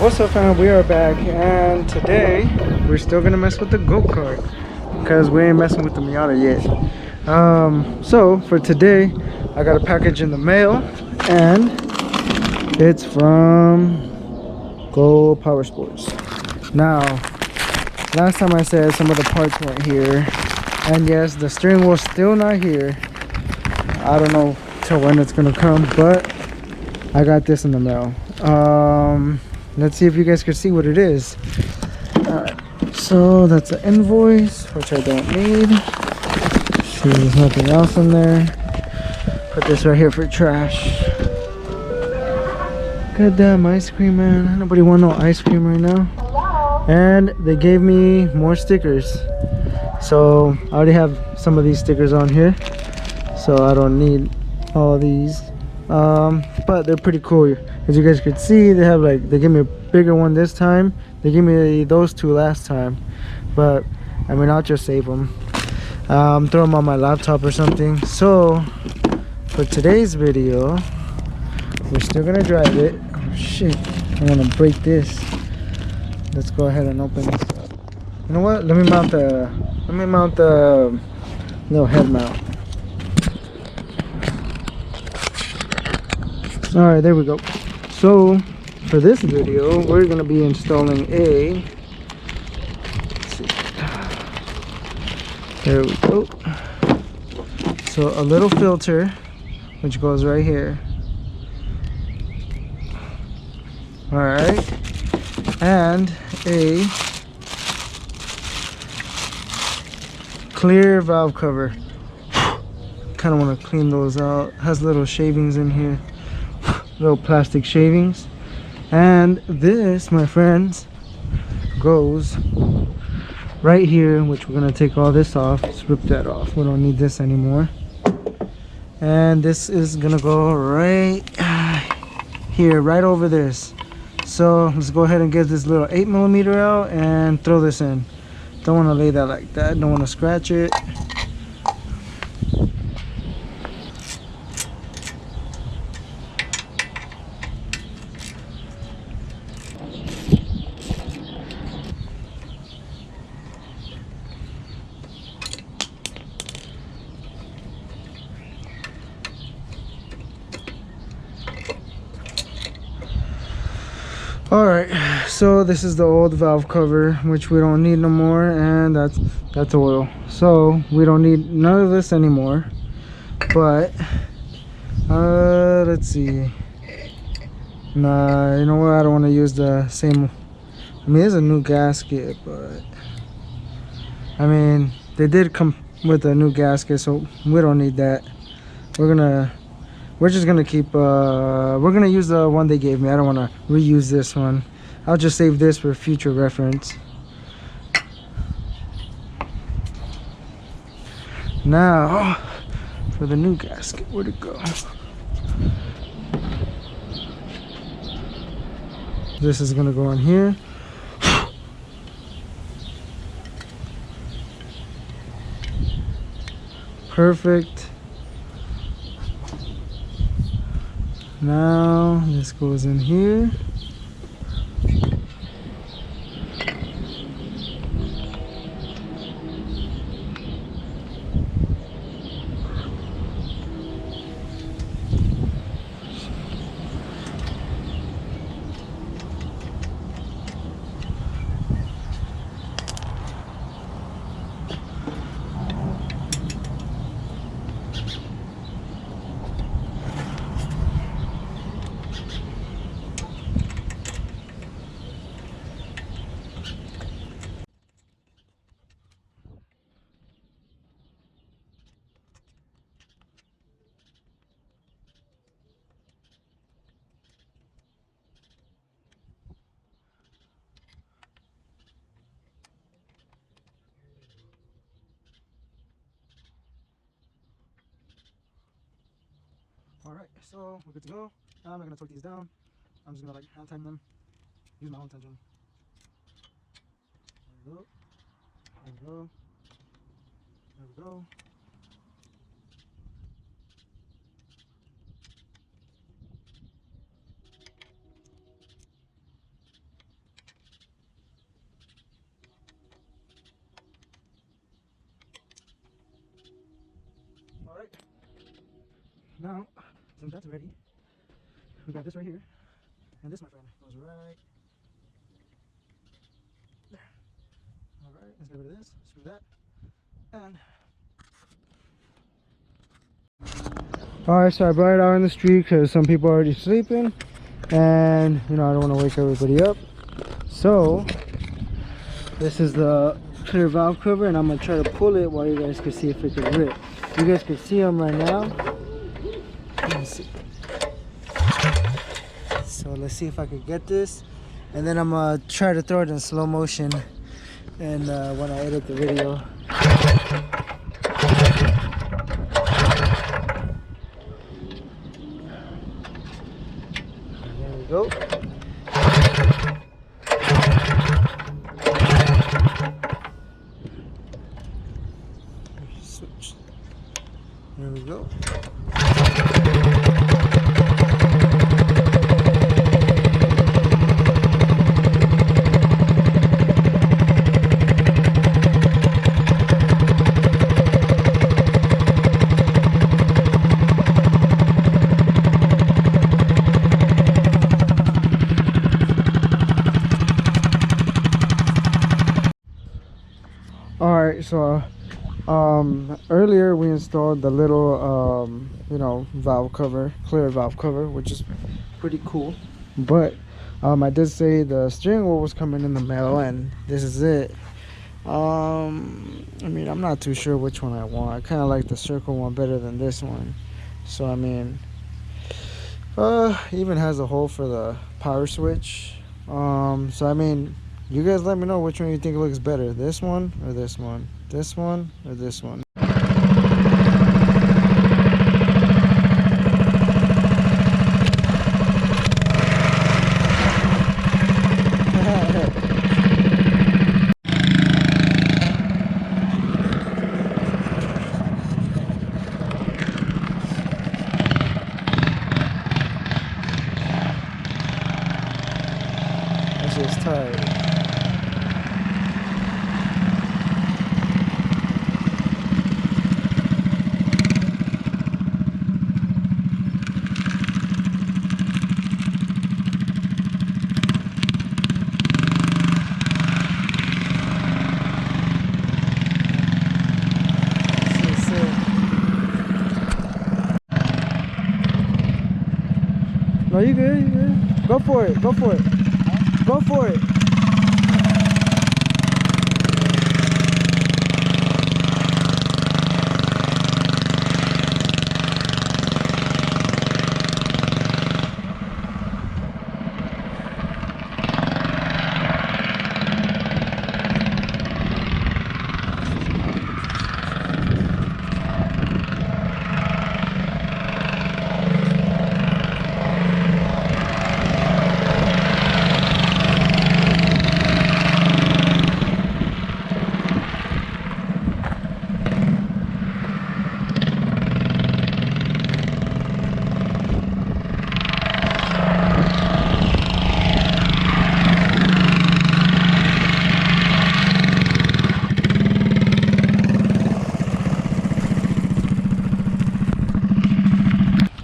What's up, fam? We are back, and today we're still gonna mess with the go-kart because we ain't messing with the Miata yet. So for today, I got a package in the mail, and it's from Go Power Sports. Now, last time I said some of the parts weren't here, and yes, the steering wheel's still not here. I don't know till when it's gonna come, but I got this in the mail. Let's see if you guys can see what it is. Alright, so that's an invoice, which I don't need. See, there's nothing else in there. Put this right here for trash. Goddamn ice cream, man. Nobody want no ice cream right now. And they gave me more stickers. So I already have some of these stickers on here, so I don't need all these. But they're pretty cool. As you guys could see, they have like, they gave me a bigger one this time. They gave me those two last time, but I mean, I'll just save them. Throw them on my laptop or something. So for today's video, we're still gonna drive it. Oh shit, I want to break this. Let's go ahead and open this up. You know what, let me mount the little head mount. Alright, there we go. So for this video, we're gonna be installing a, let's see, there we go. So a little filter which goes right here. Alright, and a clear valve cover. Kind of want to clean those out. Has little shavings in here, little plastic shavings. And this, my friends, goes right here, which we're gonna take all this off. Let's rip that off. We don't need this anymore. And this is gonna go right here, right over this. So let's go ahead and get this little 8mm out and throw this in. Don't want to lay that like that. Don't want to scratch it. Alright, so this is the old valve cover, which we don't need no more, and that's oil. So we don't need none of this anymore. But let's see. Nah, you know what? I don't want to use the same. I mean, it's a new gasket, but I mean, they did come with a new gasket, so we don't need that. We're just gonna keep, we're gonna use the one they gave me. I don't want to reuse this one. I'll just save this for future reference. Now, for the new gasket, where'd it go? This is gonna go on here. Perfect. Now this goes in here. Alright, so we're good to go. Now I'm not gonna torque these down. I'm just gonna like hand time them. Use my own tension. There we go. There we go. There we go. Now, since that's ready, we got this right here, and this, my friend, goes right there. All right, let's get rid of this. Screw that, and all right. So I brought it out in the street because some people are already sleeping, and you know I don't want to wake everybody up. So this is the clear valve cover, and I'm gonna try to pull it while you guys can see if it can rip. You guys can see them right now. Let me see. So let's see if I can get this, and then I'm gonna try to throw it in slow motion, and when I edit the video. There we go. Switch. There we go. Alright, so earlier we installed the little you know, valve cover, clear valve cover, which is pretty cool. But I did say the steering wheel was coming in the mail, and this is it. I mean, I'm not too sure which one I want. I kind of like the circle one better than this one. So I mean, even has a hole for the power switch. So I mean, you guys let me know which one you think looks better, this one or this one, this one or this one. That's just tight. No, you good, you good. Go for it, go for it. Go for it.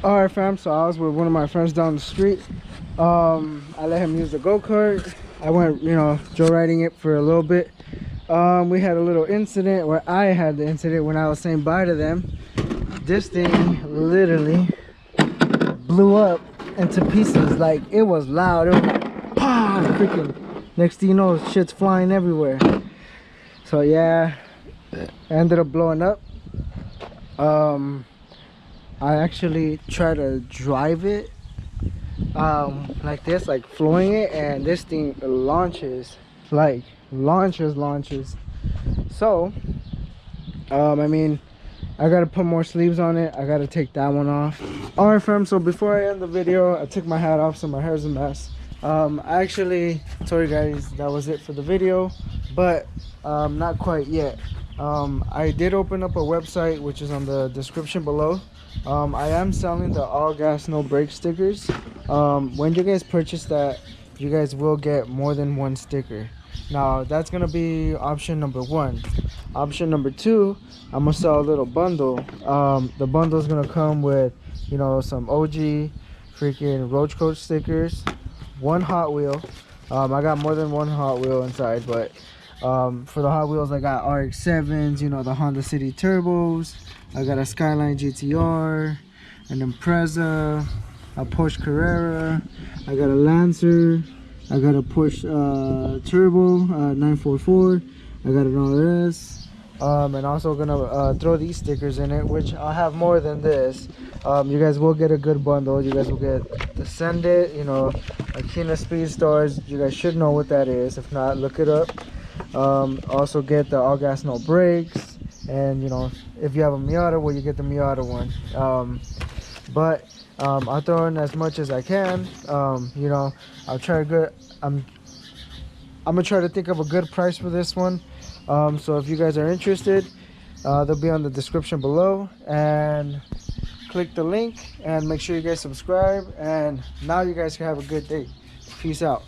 Alright fam, so I was with one of my friends down the street. I let him use the go-kart. I went, you know, joyriding it for a little bit. We had a little incident where I had the incident when I was saying bye to them. This thing literally blew up into pieces. Like, it was loud. It was like, pah, freaking. Next thing you know, shit's flying everywhere. So yeah, it ended up blowing up. I actually try to drive it like this, like flowing it, and this thing launches, like launches. So I mean, I gotta put more sleeves on it. I gotta take that one off. All right fam, so before I end the video, I took my hat off, so my hair's a mess. I actually told you guys that was it for the video, but not quite yet. I did open up a website, which is on the description below. I am selling the all gas no brake stickers. When you guys purchase that, you guys will get more than one sticker. Now that's gonna be option number one. Option number two, I'm gonna sell a little bundle. The bundle is gonna come with you know, some OG freaking Roach Coach stickers, one Hot Wheel. I got more than one Hot Wheel inside, but for the Hot Wheels I got RX-7s, you know, the Honda City Turbos. I got a Skyline GTR, an Impreza, a Porsche Carrera. I got a Lancer. I got a Porsche Turbo 944. I got an RS. And also gonna throw these stickers in it, which I'll have more than this. You guys will get a good bundle. You guys will get the Send It, you know, Akina Speed Stars. You guys should know what that is. If not, look it up. Also get the All Gas No Brakes, and you know, if you have a Miata, well, you get the Miata one. I'll throw in as much as I can. You know, I'll try good. I'm gonna try to think of a good price for this one. So if you guys are interested, they'll be on the description below, and click the link and make sure you guys subscribe. And now you guys can have a good day. Peace out.